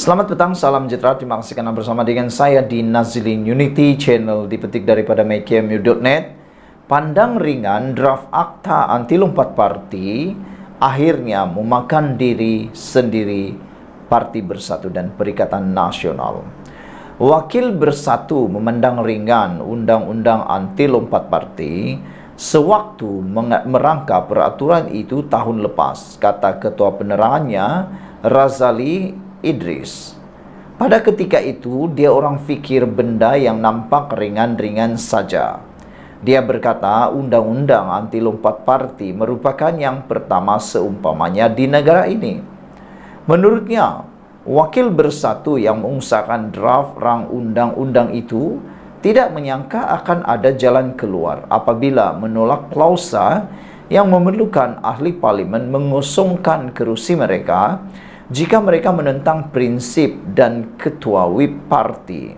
Selamat petang, salam sejahtera. Terima kasih karena bersama dengan saya di Nazilin Unity Channel, dipetik daripada mykmu.net. Pandang ringan draft akta anti lompat parti akhirnya memakan diri sendiri Parti Bersatu dan Perikatan Nasional. Wakil Bersatu memandang ringan undang-undang anti lompat parti sewaktu merangka peraturan itu tahun lepas, kata Ketua Penerangannya Razali Idris. Pada ketika itu, dia orang fikir benda yang nampak ringan-ringan saja. Dia berkata undang-undang anti lompat parti merupakan yang pertama seumpamanya di negara ini. Menurutnya, Wakil Bersatu yang mengusahakan draft rang undang-undang itu tidak menyangka akan ada jalan keluar apabila menolak klausa yang memerlukan ahli parlimen mengosongkan kerusi mereka jika mereka menentang prinsip dan ketua whip parti.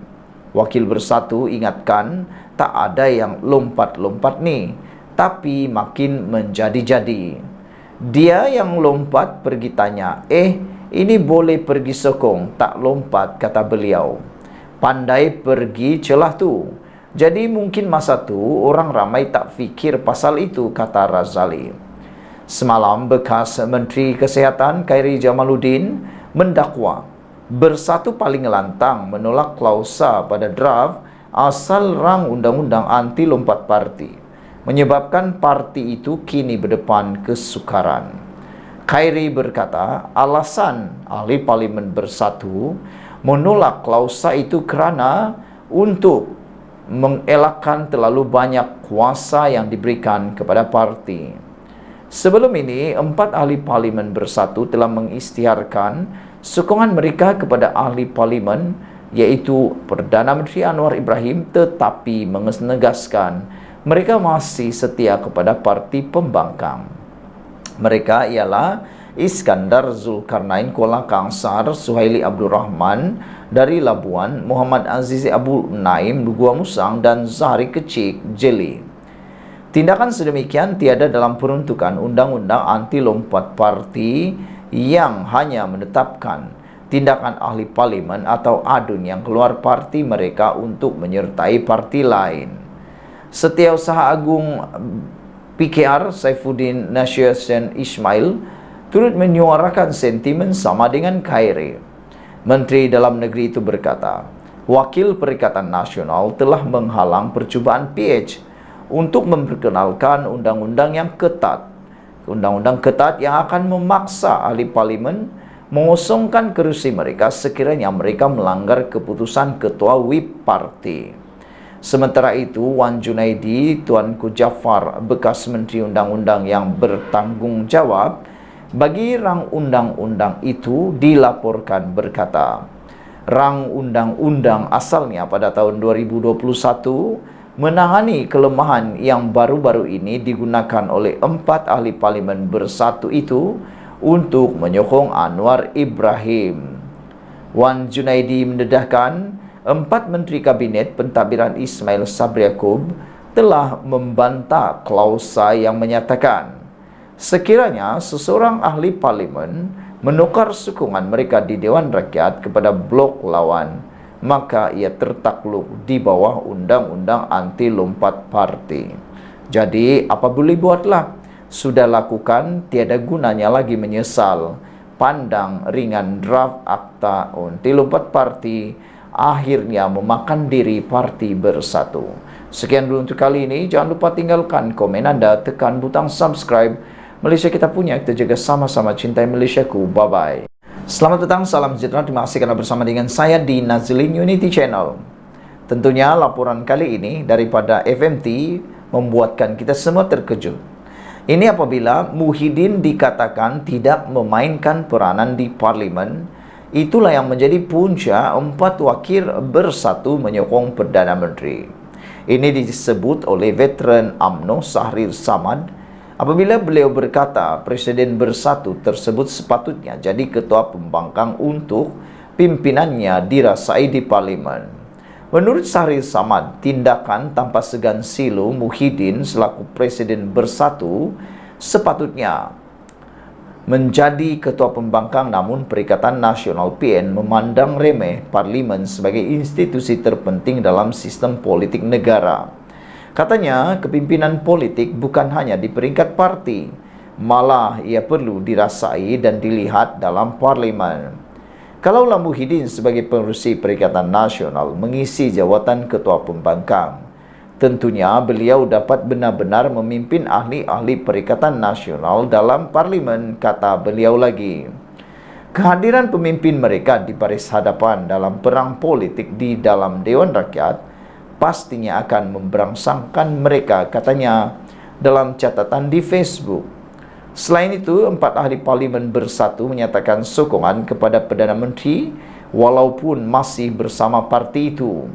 Wakil Bersatu ingatkan, tak ada yang lompat-lompat nih, tapi makin menjadi-jadi. Dia yang lompat pergi tanya, ini boleh pergi sokong, tak lompat, kata beliau. Pandai pergi celah tu. Jadi mungkin masa tu orang ramai tak fikir pasal itu, kata Razali. Semalam, bekas Menteri Kesihatan Khairy Jamaluddin mendakwa Bersatu paling lantang menolak klausa pada draft asal rang undang-undang anti lompat parti, menyebabkan parti itu kini berdepan kesukaran. Khairy berkata, alasan ahli parlimen Bersatu menolak klausa itu kerana untuk mengelakkan terlalu banyak kuasa yang diberikan kepada parti. Sebelum ini, 4 ahli parlimen Bersatu telah mengisytiharkan sokongan mereka kepada ahli parlimen iaitu Perdana Menteri Anwar Ibrahim, tetapi menegaskan mereka masih setia kepada parti pembangkang. Mereka ialah Iskandar Zulkarnain Kuala Kangsar, Suhaili Abdul Rahman dari Labuan, Muhammad Azizi Abu Naim Gua Musang, dan Zahri Kecik Jeli. Tindakan sedemikian tiada dalam peruntukan undang-undang anti lompat parti yang hanya menetapkan tindakan ahli parlimen atau adun yang keluar parti mereka untuk menyertai parti lain. Setiausaha Agung PKR Saifuddin Nasir Ismail turut menyuarakan sentimen sama dengan Khairy. Menteri Dalam Negeri itu berkata, Wakil Perikatan Nasional telah menghalang percubaan PH untuk memperkenalkan undang-undang yang ketat. Undang-undang ketat yang akan memaksa ahli parlimen mengosongkan kerusi mereka sekiranya mereka melanggar keputusan ketua whip parti. Sementara itu, Wan Junaidi Tuanku Jaafar, bekas Menteri Undang-Undang yang bertanggungjawab bagi rang undang-undang itu, dilaporkan berkata, rang undang-undang asalnya pada tahun 2021 menangani kelemahan yang baru-baru ini digunakan oleh 4 ahli parlimen Bersatu itu untuk menyokong Anwar Ibrahim. Wan Junaidi mendedahkan 4 Menteri Kabinet Pentadbiran Ismail Sabri Yaakob telah membantah klausa yang menyatakan sekiranya seseorang ahli parlimen menukar sokongan mereka di Dewan Rakyat kepada blok lawan, maka ia tertakluk di bawah undang-undang anti lompat parti. Jadi, apa boleh buatlah. Sudah lakukan, tiada gunanya lagi menyesal. Pandang ringan draft akta anti lompat parti akhirnya memakan diri Parti Bersatu. Sekian dulu untuk kali ini. Jangan lupa tinggalkan komen Anda, tekan butang subscribe. Malaysia kita punya, kita jaga sama-sama, cintai Malaysiaku. Bye-bye. Selamat petang, salam sejahtera. Terima kasih karena bersama dengan saya di Nazilin Unity Channel. Tentunya laporan kali ini daripada FMT membuatkan kita semua terkejut. Ini apabila Muhyiddin dikatakan tidak memainkan peranan di parlimen, itulah yang menjadi punca 4 wakil Bersatu menyokong Perdana Menteri. Ini disebut oleh veteran UMNO Shahrir Samad apabila beliau berkata Presiden Bersatu tersebut sepatutnya jadi ketua pembangkang untuk pimpinannya dirasai di parlimen. Menurut Shahrir Samad, tindakan tanpa segan silu Muhyiddin selaku Presiden Bersatu sepatutnya menjadi ketua pembangkang, namun Perikatan Nasional PN memandang remeh parlimen sebagai institusi terpenting dalam sistem politik negara. Katanya, kepimpinan politik bukan hanya di peringkat parti, malah ia perlu dirasai dan dilihat dalam parlimen. Kalaulah Muhyiddin sebagai pengerusi Perikatan Nasional mengisi jawatan ketua pembangkang, tentunya beliau dapat benar-benar memimpin ahli-ahli Perikatan Nasional dalam parlimen, kata beliau lagi. Kehadiran pemimpin mereka di baris hadapan dalam perang politik di dalam Dewan Rakyat pastinya akan memberangsangkan mereka, katanya dalam catatan di Facebook. Selain itu, 4 ahli parlimen bersatu menyatakan sokongan kepada Perdana Menteri walaupun masih bersama parti itu.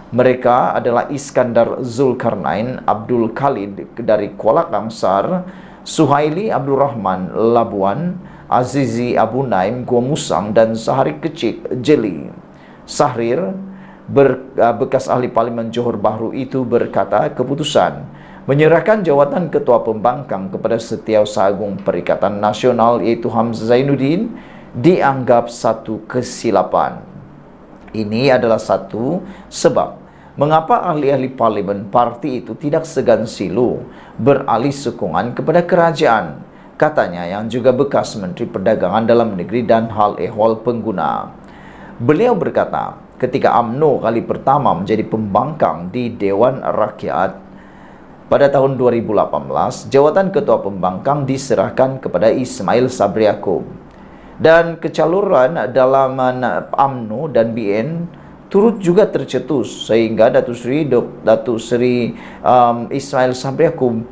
Mereka adalah Iskandar Zulkarnain Abdul Khalid dari Kuala Kangsar, Suhaili Abdul Rahman Labuan, Azizi Abu Naim Gua Musang, dan Sahari Kecik Jeli. Sahrir, bekas ahli parlimen Johor Bahru itu berkata, keputusan menyerahkan jawatan ketua pembangkang kepada Setiausaha Agung Perikatan Nasional iaitu Hamzah Zainuddin dianggap satu kesilapan. Ini adalah satu sebab mengapa ahli-ahli parlimen parti itu tidak segan silu beralih sokongan kepada kerajaan, katanya yang juga bekas Menteri Perdagangan Dalam Negeri dan Hal Ehwal Pengguna. Beliau berkata, ketika UMNO kali pertama menjadi pembangkang di Dewan Rakyat pada tahun 2018, jawatan ketua pembangkang diserahkan kepada Ismail Sabri Yaakob. Dan kecaluran dalam UMNO dan BN turut juga tercetus sehingga Datuk Seri Ismail Sabri Yaakob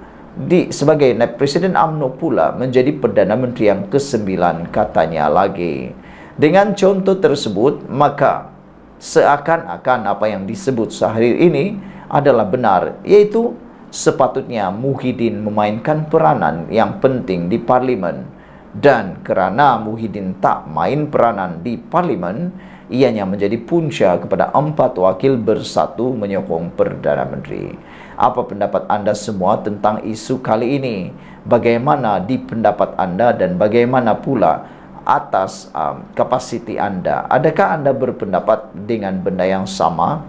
sebagai naib Presiden UMNO pula menjadi Perdana Menteri yang ke-9, katanya lagi. Dengan contoh tersebut, maka seakan-akan apa yang disebut Sahrir ini adalah benar, yaitu sepatutnya Muhyiddin memainkan peranan yang penting di parlimen. Dan kerana Muhyiddin tak main peranan di parlimen, ianya menjadi punca kepada 4 wakil bersatu menyokong Perdana Menteri. Apa pendapat anda semua tentang isu kali ini? Bagaimana di pendapat anda dan bagaimana pula atas kapasiti anda? Adakah anda berpendapat dengan benda yang sama?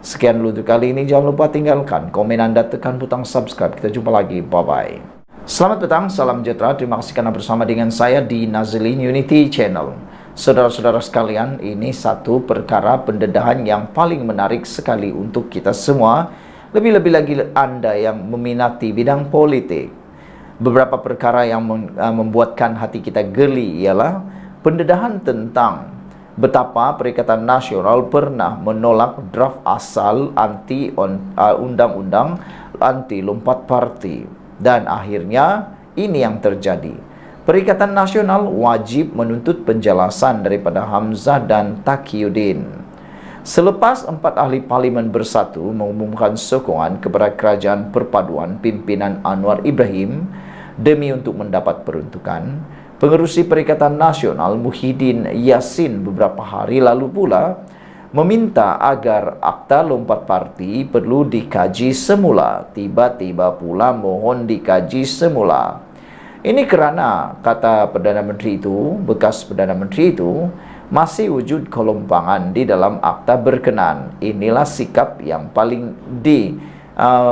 Sekian dulu untuk kali ini. Jangan lupa tinggalkan komen anda, tekan butang subscribe. Kita jumpa lagi. Bye-bye. Selamat petang, salam sejahtera. Terima kasih karena bersama dengan saya di Nazilin Unity Channel. Saudara-saudara sekalian, ini satu perkara pendedahan yang paling menarik sekali untuk kita semua. Lebih-lebih lagi anda yang meminati bidang politik. Beberapa perkara yang membuatkan hati kita geli ialah pendedahan tentang betapa Perikatan Nasional pernah menolak draft asal undang-undang anti lompat parti. Dan akhirnya ini yang terjadi. Perikatan Nasional wajib menuntut penjelasan daripada Hamzah dan Taqiyuddin. Selepas 4 ahli parlimen bersatu mengumumkan sokongan kepada kerajaan perpaduan pimpinan Anwar Ibrahim demi untuk mendapat peruntukan, pengerusi Perikatan Nasional Muhyiddin Yassin beberapa hari lalu pula meminta agar akta lompat parti perlu dikaji semula. Tiba-tiba pula mohon dikaji semula. Ini kerana, kata Perdana Menteri itu, bekas Perdana Menteri itu, masih wujud kelompangan di dalam akta berkenan. Inilah sikap yang paling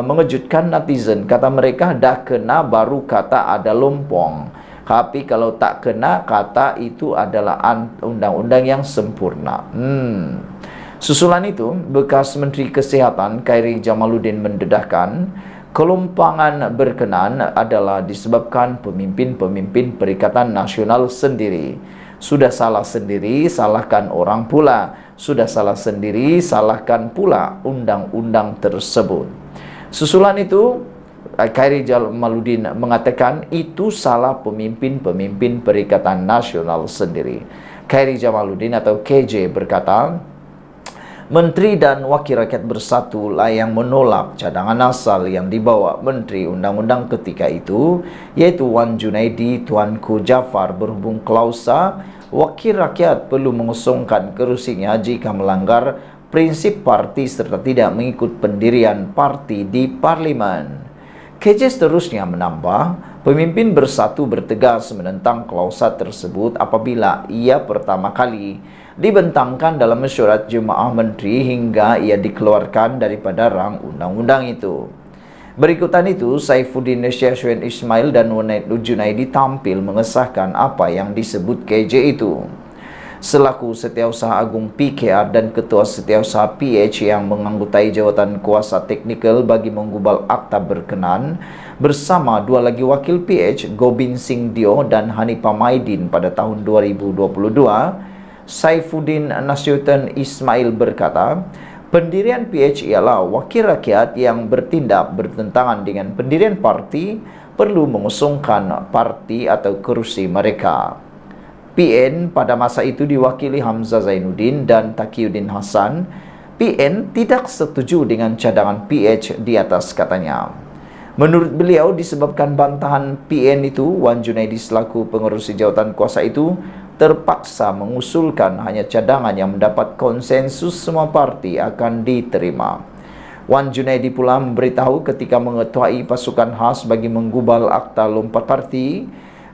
mengejutkan netizen. Kata mereka, dah kena baru kata ada lompong. Tapi kalau tak kena, kata itu adalah undang-undang yang sempurna. Susulan itu, bekas Menteri Kesihatan Khairi Jamaluddin mendedahkan, kelompangan berkenan adalah disebabkan pemimpin-pemimpin Perikatan Nasional sendiri. Sudah salah sendiri, salahkan orang pula. Sudah salah sendiri, salahkan pula undang-undang tersebut. Susulan itu, Khairi Jamaluddin mengatakan itu salah pemimpin-pemimpin Perikatan Nasional sendiri. Khairi Jamaluddin atau KJ berkata, Menteri dan Wakil Rakyat Bersatu lah yang menolak cadangan asal yang dibawa Menteri Undang-Undang ketika itu, yaitu Wan Junaidi Tuanku Jaafar, berhubung klausa Wakil Rakyat perlu mengusungkan kerusinya jika melanggar prinsip parti serta tidak mengikut pendirian parti di parlimen. KJ seterusnya menambah, pemimpin bersatu bertegas menentang klausa tersebut apabila ia pertama kali dibentangkan dalam mesyuarat Jemaah Menteri hingga ia dikeluarkan daripada rang undang-undang itu. Berikutan itu, Saifuddin Syahsuin Ismail dan Junaidi tampil mengesahkan apa yang disebut KJ itu. Selaku Setiausaha Agung PKR dan Ketua Setiausaha PH yang menganggotai jawatan kuasa teknikal bagi menggubal akta berkenan bersama dua lagi wakil PH, Gobind Singh Dio dan Hanifah Maidin pada tahun 2022, Saifuddin Syahsuin Ismail berkata, pendirian PH ialah wakil rakyat yang bertindak bertentangan dengan pendirian parti perlu mengusungkan parti atau kerusi mereka. PN pada masa itu diwakili Hamzah Zainuddin dan Taqiyuddin Hasan. PN tidak setuju dengan cadangan PH di atas katanya. Menurut beliau disebabkan bantahan PN itu, Wan Junaidi selaku pengerusi jawatan kuasa itu terpaksa mengusulkan hanya cadangan yang mendapat konsensus semua parti akan diterima. Wan Junaidi pula memberitahu ketika mengetuai pasukan khas bagi menggubal akta lompat parti,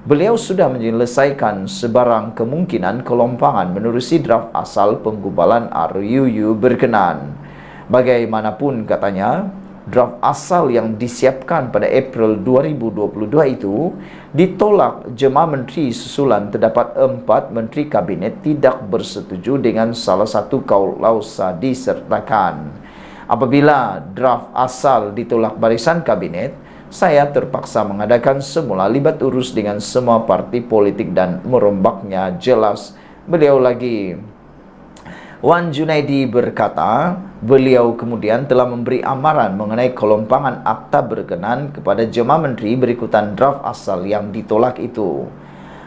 beliau sudah menyelesaikan sebarang kemungkinan kelompangan menerusi draft asal penggubalan RUU berkenan. Bagaimanapun katanya, draft asal yang disiapkan pada April 2022 itu ditolak Jemaah Menteri susulan terdapat 4 Menteri Kabinet tidak bersetuju dengan salah satu klausa disertakan. Apabila draft asal ditolak barisan Kabinet, saya terpaksa mengadakan semula libat urus dengan semua parti politik dan merombaknya, jelas beliau lagi. Wan Junaidi berkata, beliau kemudian telah memberi amaran mengenai kelompangan akta berkenan kepada Jemaah Menteri berikutan draft asal yang ditolak itu.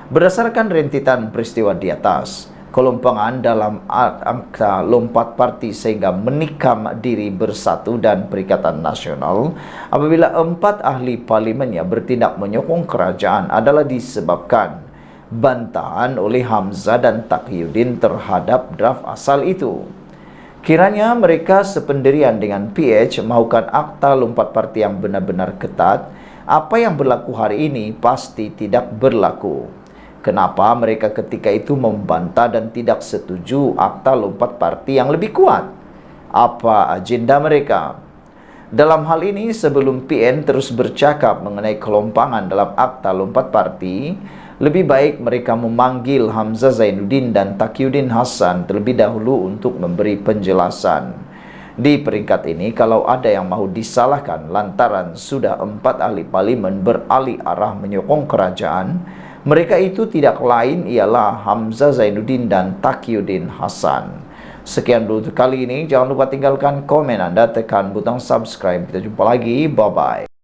Berdasarkan rentetan peristiwa di atas, kelompangan dalam akta lompat parti sehingga menikam diri Bersatu dan Perikatan Nasional apabila 4 ahli parlimennya bertindak menyokong kerajaan adalah disebabkan bantahan oleh Hamzah dan Taqiyuddin terhadap draft asal itu. Kiranya mereka sependirian dengan PH mahukan akta lompat parti yang benar-benar ketat, apa yang berlaku hari ini pasti tidak berlaku. Kenapa mereka ketika itu membantah dan tidak setuju akta lompat parti yang lebih kuat? Apa agenda mereka? Dalam hal ini, sebelum PN terus bercakap mengenai kelompangan dalam akta lompat parti, lebih baik mereka memanggil Hamzah Zainuddin dan Taqiyuddin Hasan terlebih dahulu untuk memberi penjelasan. Di peringkat ini, kalau ada yang mahu disalahkan lantaran sudah 4 ahli parlimen beralih arah menyokong kerajaan, mereka itu tidak lain ialah Hamzah Zainuddin dan Taqiyuddin Hasan. Sekian dulu untuk kali ini. Jangan lupa tinggalkan komen Anda, tekan butang subscribe. Kita jumpa lagi. Bye-bye.